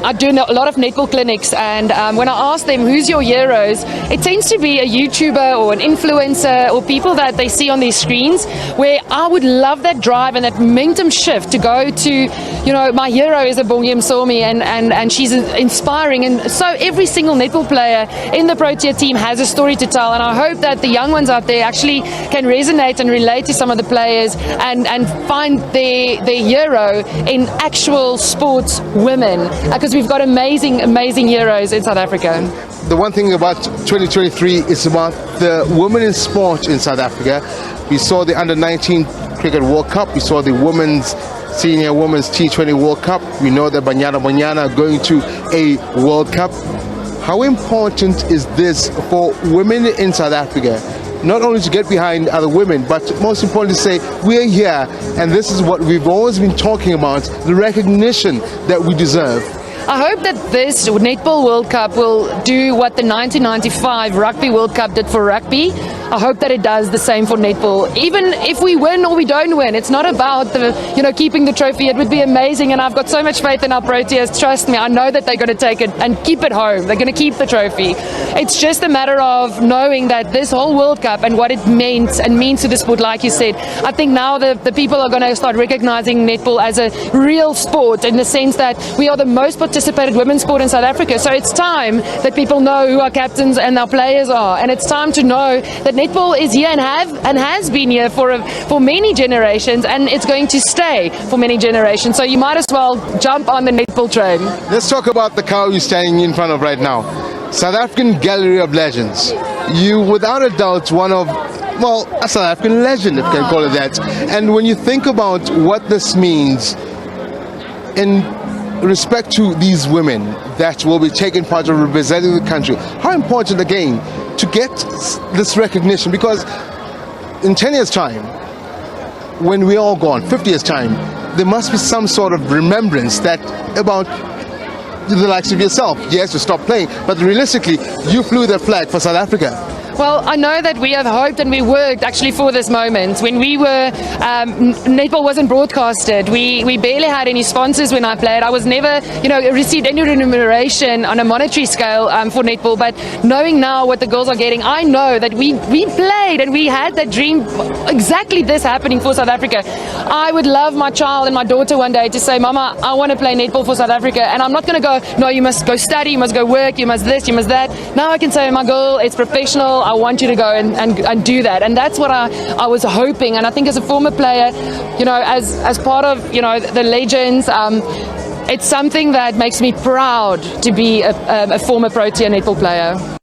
I do a lot of netball clinics, and when I ask them who's your heroes, it tends to be a YouTuber or an influencer or people that they see on their screens, where I would love that drive and that momentum shift to go to, you know, my hero is a Bongi Msomi, and she's inspiring, and so every single netball player in the Protea team has a story to tell, and I hope that the young ones out there actually can resonate and relate to some of the players and find their hero in actual sports women, because we've got amazing heroes in South Africa. The one thing about 2023 is about the women in sport in South Africa. We saw the Under-19 Cricket World Cup. We saw the Senior Women's T20 World Cup. We know that Banyana are going to a World Cup. How important is this for women in South Africa? Not only to get behind other women, but most importantly to say, we're here, and this is what we've always been talking about, the recognition that we deserve. I hope that this Netball World Cup will do what the 1995 Rugby World Cup did for rugby. I hope that it does the same for netball. Even if we win or we don't win, it's not about keeping the trophy. It would be amazing, and I've got so much faith in our Proteas. Trust me, I know that they're going to take it and keep it home. They're going to keep the trophy. It's just a matter of knowing that this whole World Cup and what it means to the sport, like you said. I think now the people are going to start recognizing netball as a real sport, in the sense that we are the most participated women's sport in South Africa. So it's time that people know who our captains and our players are, and it's time to know that netball is here and has been here for many generations, and it's going to stay for many generations. So you might as well jump on the netball train. Let's talk about the car you're standing in front of right now. South African Gallery of Legends. You, without a doubt, one of, well, a South African legend, if you can call it that. And when you think about what this means in respect to these women that will be taking part of representing the country, how important again to get this recognition? Because in 10 years' time, when we're all gone, 50 years' time, there must be some sort of remembrance that about the likes of yourself. Yes, you stopped playing, but realistically, you flew the flag for South Africa. Well, I know that we have hoped and we worked actually for this moment. When we were, netball wasn't broadcasted. We barely had any sponsors when I played. I was never, received any remuneration on a monetary scale for netball. But knowing now what the girls are getting, I know that we played and we had that dream, exactly this happening for South Africa. I would love my child and my daughter one day to say, Mama, I want to play netball for South Africa. And I'm not going to go, no, you must go study, you must go work, you must this, you must that. Now I can say, my girl, it's professional. I want you to go and do that, and that's what I was hoping. And I think as a former player, as part of the legends, it's something that makes me proud to be a former Protea netball player.